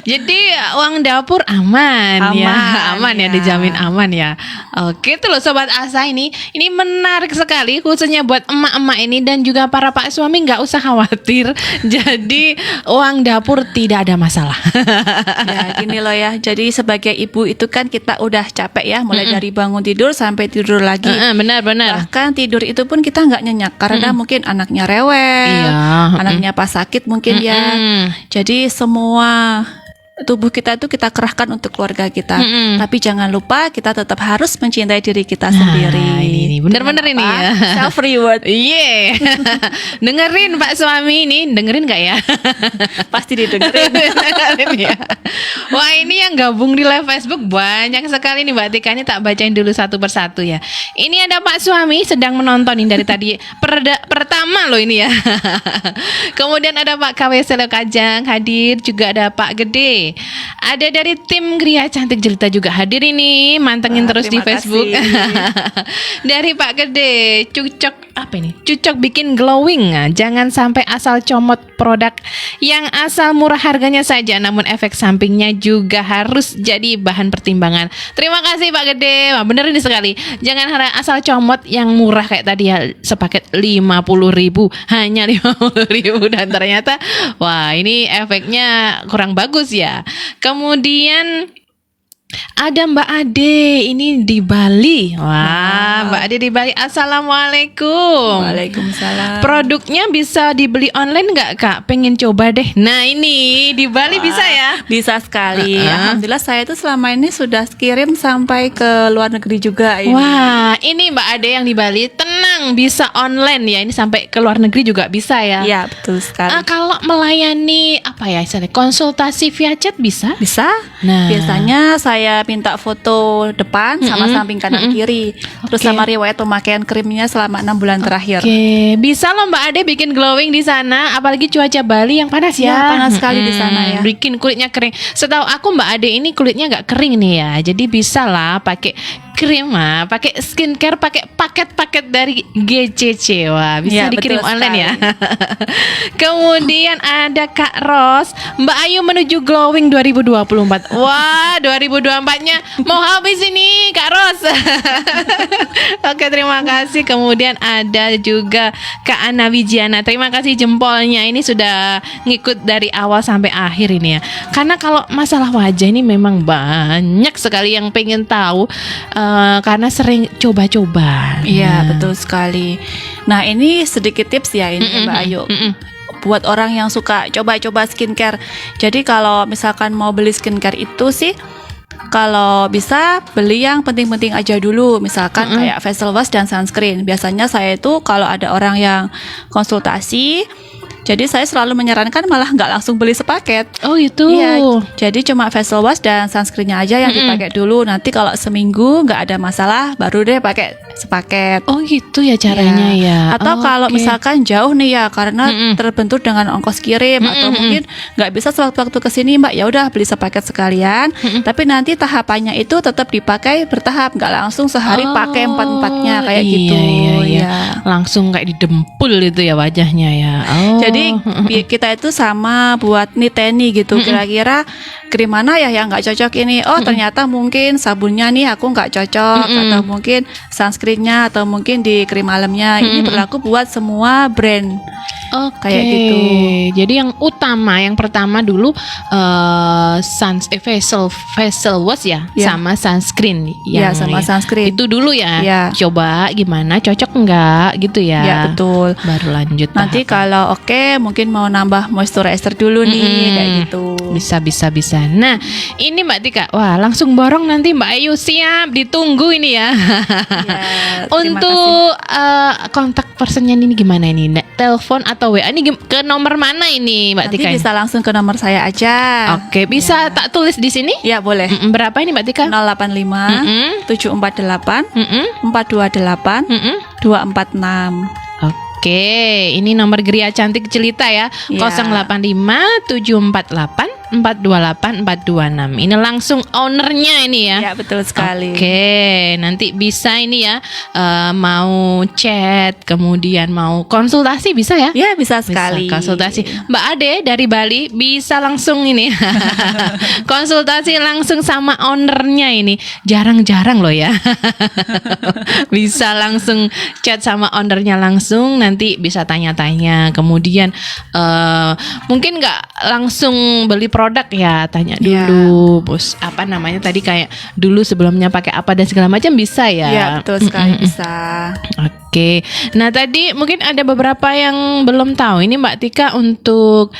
Jadi uang dapur aman ya, aman ya, ya. dijamin aman ya. Oke, itu loh Sobat Asa, ini menarik sekali khususnya buat emak-emak ini dan juga para pak suami, nggak usah khawatir. Jadi uang dapur tidak ada masalah. Ya gini loh ya. Jadi sebagai ibu itu kan kita udah capek ya, mulai dari bangun tidur sampai tidur lagi. Benar. Bahkan tidur itu pun kita nggak nyenyak karena mungkin anaknya rewel, Iya, anaknya pas sakit mungkin ya. Jadi semua tubuh kita itu kita kerahkan untuk keluarga kita. Tapi jangan lupa kita tetap harus mencintai diri kita sendiri. Ini benar-benar ini Apa? ya. Self reward. Iya. Dengerin Pak suami ini, dengerin nggak ya? Pasti didengerin. Dengerin ya. Wah, ini yang gabung di live Facebook banyak sekali nih Mbak Tika, ini tak bacain dulu satu persatu ya. Ini ada Pak suami sedang menonton ini dari tadi pertama loh ini ya. Kemudian ada Pak KW Selo Kajang hadir, juga ada Pak Gede. Ada dari tim Gria Cantik Jelita juga hadir ini, mantengin Wah, terus di terima Facebook. kasih. Dari Pak Gede, cucok bikin glowing. Nah, jangan sampai asal comot produk yang asal murah harganya saja, namun efek sampingnya juga harus jadi bahan pertimbangan. Terima kasih Pak Gede. Wah, bener ini sekali. Jangan asal comot yang murah kayak tadi ya, sepaket 50.000, hanya 50.000 dan ternyata wah, ini efeknya kurang bagus ya. Kemudian ada Mbak Ade ini di Bali. Wah, Mbak Ade di Bali. Assalamualaikum. Waalaikumsalam. Produknya bisa dibeli online nggak Kak? Pengen coba deh. Nah, ini di Bali bisa ya? Bisa sekali. Alhamdulillah saya itu selama ini sudah kirim sampai ke luar negeri juga ini. Wah, ini Mbak Ade yang di Bali, tenang, bisa online ya. Ini sampai ke luar negeri juga bisa ya. Iya, betul sekali. Kalau melayani apa ya, misalnya konsultasi via chat bisa? Bisa. Nah. Biasanya saya minta foto depan sama samping kanan kiri. Terus Oke. sama riwayat pemakaian krimnya selama 6 bulan terakhir. Oke, bisa loh Mbak Ade bikin glowing di sana, apalagi cuaca Bali yang panas ya. Ya, panas sekali di sana ya. Bikin kulitnya kering. Setahu aku Mbak Ade ini kulitnya nggak kering nih ya, jadi bisa lah pakai krim, pakai skincare, pakai paket-paket dari GCC. Wah, bisa Ya, dikirim betul online ya. sekali. Kemudian ada Kak Ros, Mbak Ayu menuju glowing 2024. Wah, 2024-nya mau habis ini Kak Ros. Oke, terima kasih. Kemudian ada juga Kak Ana Wijiana. Terima kasih jempolnya. Ini sudah ngikut dari awal sampai akhir ini ya. Karena kalau masalah wajah ini memang banyak sekali yang pengen tahu, karena sering coba-coba. Iya, betul sekali. Nah, ini sedikit tips ya ini Mbak Ayu. Buat orang yang suka coba-coba skincare. Jadi kalau misalkan mau beli skincare itu sih Kalau bisa beli yang penting-penting aja dulu, misalkan kayak facial wash dan sunscreen. Biasanya saya itu kalau ada orang yang konsultasi, jadi saya selalu menyarankan malah nggak langsung beli sepaket. Oh itu. Iya, jadi cuma facial wash dan sunscreennya aja yang dipakai dulu. Nanti kalau seminggu nggak ada masalah, baru deh pakai sepaket. Oh gitu ya caranya ya. Atau Oh, kalau oke. misalkan jauh nih ya, karena terbentur dengan ongkos kirim atau mungkin nggak bisa sewaktu-waktu kesini Mbak, ya udah beli sepaket sekalian. Tapi nanti tahapannya itu tetap dipakai bertahap, nggak langsung sehari pakai empat-empatnya kayak iya, gitu. iya. Ya. Langsung kayak didempul itu ya wajahnya ya. Oh. Jadi kita itu sama buat niteni gitu. Kira-kira krim mana ya yang nggak cocok ini? Oh ternyata mungkin sabunnya nih aku nggak cocok, atau mungkin sunscreennya, atau mungkin di krim malamnya. Ini berlaku buat semua brand. Oke, Kayak gitu. Jadi yang utama, yang pertama dulu facial wash ya, Ya. sama sunscreen. Ya, sama sunscreen. Itu dulu ya. Ya. Coba gimana, cocok enggak gitu ya. Ya betul. Baru lanjut. Nanti tahap. kalau oke, mungkin mau nambah moisturizer dulu nih kayak gitu. Bisa. Nah, ini Mbak Tika, wah langsung borong nanti Mbak Ayu, siap ditunggu ini ya. Ya, terima Untuk kontak personnya ini gimana ini? Telepon atau WA ini ke nomor mana ini Mbak Nanti Tika? bisa langsung ke nomor saya aja. Oke, bisa tak tulis di sini? Ya boleh. Berapa ini Mbak Tika? 085 748 428 246. Oke, ini nomor Gria Cantik Jelita ya. Ya. 085 748 428 426. Ini langsung ownernya ini ya. Ya betul sekali. Oke, nanti bisa ini ya, mau chat, kemudian mau konsultasi bisa ya? Ya bisa sekali. Bisa konsultasi. Mbak Ade dari Bali bisa langsung ini konsultasi langsung sama ownernya ini. Jarang-jarang loh ya. Bisa langsung chat sama ownernya langsung, nanti bisa tanya-tanya. Kemudian mungkin nggak langsung beli produk ya, tanya dulu. Bos apa namanya tadi, kayak dulu sebelumnya pakai apa dan segala macam bisa ya. Ya betul sekali bisa. Oke, nah tadi mungkin ada beberapa yang belum tahu. Ini Mbak Tika untuk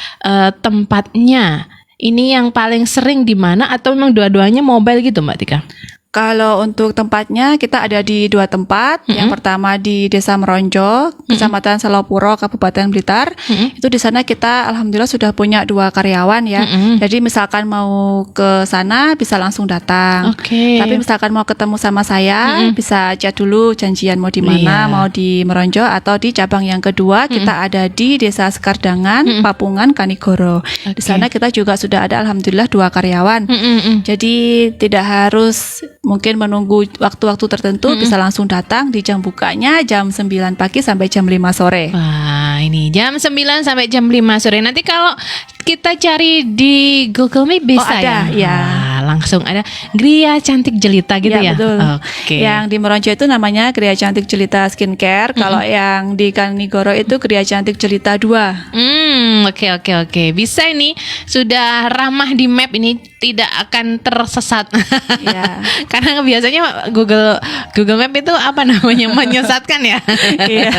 tempatnya, ini yang paling sering di mana atau memang dua-duanya mobile gitu Mbak Tika? Kalau untuk tempatnya kita ada di 2 tempat. Yang pertama di Desa Meronjo, Kecamatan Selopuro, Kabupaten Blitar. Itu di sana kita alhamdulillah sudah punya 2 karyawan ya. Jadi misalkan mau ke sana bisa langsung datang. Oke. Tapi misalkan mau ketemu sama saya bisa chat dulu janjian mau di mana, Iya. mau di Meronjo atau di cabang yang kedua kita ada di Desa Sekardangan, Papungan, Kanigoro. Di sana kita juga sudah ada alhamdulillah 2 karyawan. Jadi tidak harus mungkin menunggu waktu-waktu tertentu, bisa langsung datang di jam bukanya jam 9 pagi sampai jam 5 sore. Wah, ini jam 9 sampai jam 5 sore. Nanti kalau kita cari di Google Map bisa ada, ya? ya. Wah, langsung ada Gria Cantik Jelita gitu ya? Betul. Oke. Yang di Meronjo itu namanya Gria Cantik Jelita Skincare. Kalau yang di Kanigoro itu Gria Cantik Jelita 2. Oke. Bisa ini, sudah ramah di map ini, tidak akan tersesat. Ya. Karena biasanya Google Map itu apa namanya menyesatkan ya. Iya.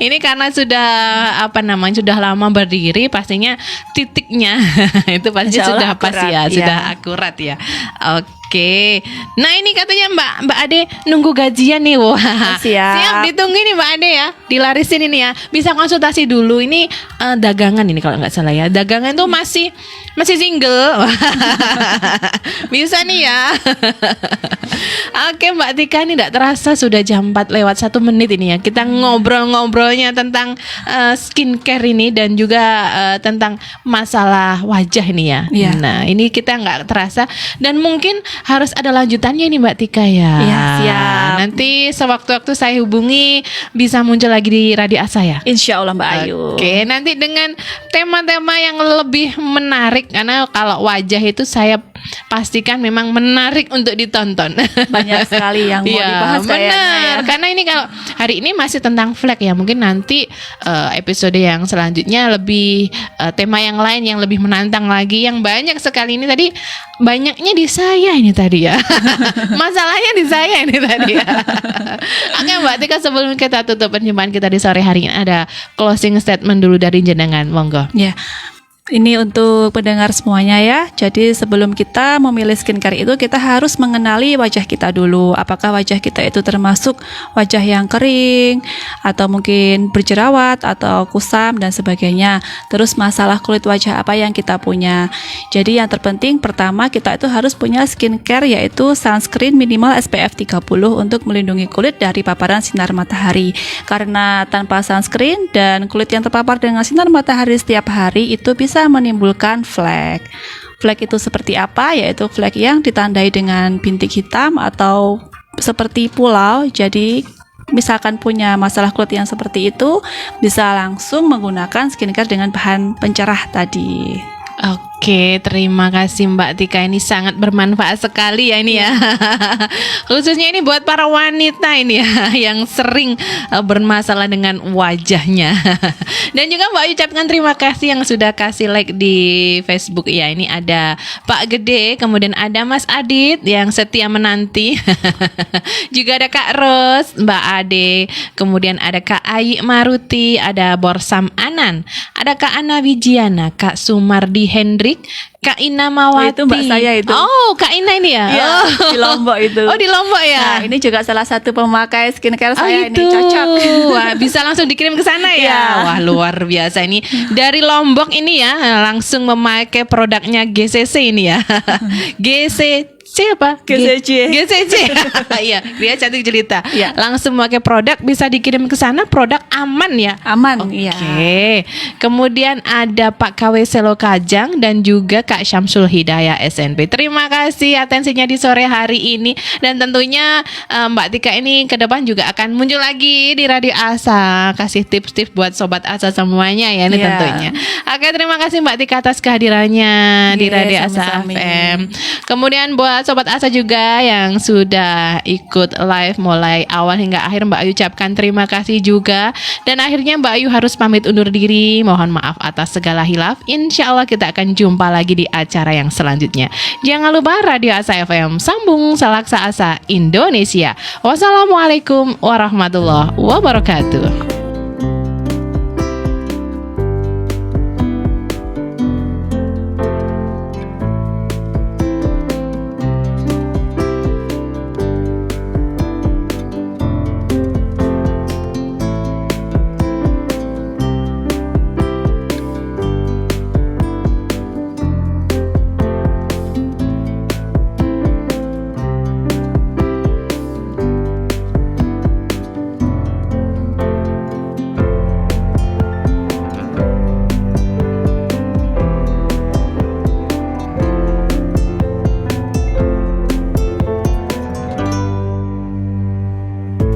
Ini karena sudah sudah lama berdiri, pastinya titiknya itu pasti Insya Allah sudah pas akurat, ya, iya. sudah akurat ya. Oke. Nah ini katanya Mbak Ade nunggu gajian nih, wah. Siap. Ditunggu nih Mbak Ade ya, dilarisin ini ya. Bisa konsultasi dulu. Ini dagangan ini kalau nggak salah ya. Dagangan tuh masih single. Bisa nih ya. Oke Mbak Tika, ini tidak terasa sudah jam 4 lewat 1 menit ini ya. Kita ngobrol-ngobrolnya tentang skincare ini dan juga tentang masalah wajah ini ya. Iya. Nah ini kita nggak terasa dan mungkin harus ada lanjutannya nih Mbak Tika ya. Iya, siap. Nanti sewaktu-waktu saya hubungi bisa muncul lagi di Radio Asa ya. Insya Allah Mbak Ayu. Oke, nanti dengan tema-tema yang lebih menarik, karena kalau wajah itu saya pastikan memang menarik untuk ditonton. Banyak sekali yang mau Iya, dibahas kayaknya benar. ya. Karena ini kalau hari ini masih tentang flek ya, mungkin nanti episode yang selanjutnya lebih tema yang lain yang lebih menantang lagi, yang banyak sekali. Ini tadi banyaknya di saya ini tadi ya. Masalahnya di saya ini tadi ya. Oke Mbak Tika, sebelum kita tutup perjumpaan kita di sore hari ini, ada closing statement dulu dari jenengan, monggo. Ya. Ini untuk pendengar semuanya ya. Jadi sebelum kita memilih skincare itu, kita harus mengenali wajah kita dulu. Apakah wajah kita itu termasuk wajah yang kering, atau mungkin berjerawat, atau kusam dan sebagainya. Terus masalah kulit wajah apa yang kita punya. Jadi yang terpenting pertama kita itu harus punya skincare, yaitu sunscreen minimal SPF 30 untuk melindungi kulit dari paparan sinar matahari. Karena tanpa sunscreen dan kulit yang terpapar dengan sinar matahari setiap hari itu bisa menimbulkan flek. Flek itu seperti apa? Yaitu flek yang ditandai dengan bintik hitam atau seperti pulau. Jadi misalkan punya masalah kulit yang seperti itu, bisa langsung menggunakan skincare dengan bahan pencerah tadi. Oke, terima kasih Mbak Tika, ini sangat bermanfaat sekali ya ini ya. Khususnya ini buat para wanita ini ya yang sering bermasalah dengan wajahnya. Dan juga Mbak ucapkan terima kasih yang sudah kasih like di Facebook ya. Ini ada Pak Gede, kemudian ada Mas Adit yang setia menanti. Juga ada Kak Ros, Mbak Ade, kemudian ada Kak Ayi Maruti, ada Borsam Anan, ada Kak Ana Wijiana, Kak Sumardi Hendrik, Kak Ina Mawati. Itu Mbak saya itu. Oh, Kak Ina ini ya? Iya, di Lombok itu. Oh, di Lombok ya? Nah, ini juga salah satu pemakai skincare saya itu. ini, cocok. Wah, bisa langsung dikirim ke sana ya? Iya. Wah, luar biasa ini. Dari Lombok ini ya, langsung memakai produknya GCC ini ya. GCC apa? GCC. GCC. Iya, dia cantik jelita. Iya. Langsung memakai produk, bisa dikirim ke sana, produk aman ya? Aman, Oke. iya. Kemudian ada Pak KW Selo Kajang dan juga Kak Syamsul Hidayah SNP. Terima kasih atensinya di sore hari ini, dan tentunya Mbak Tika ini ke depan juga akan muncul lagi di Radio Asa, kasih tips-tips buat sobat Asa semuanya ya ini Iya. tentunya. Oke, terima kasih Mbak Tika atas kehadirannya di Iya, Radio Asa sama-sama. FM. Kemudian buat sobat Asa juga yang sudah ikut live mulai awal hingga akhir, Mbak Ayu ucapkan terima kasih juga. Dan akhirnya Mbak Ayu harus pamit undur diri. Mohon maaf atas segala hilaf. Insya Allah kita akan jumpa lagi di acara yang selanjutnya. Jangan lupa Radio Asa FM, sambung Selaksa Asa Indonesia. Wassalamualaikum warahmatullahi wabarakatuh.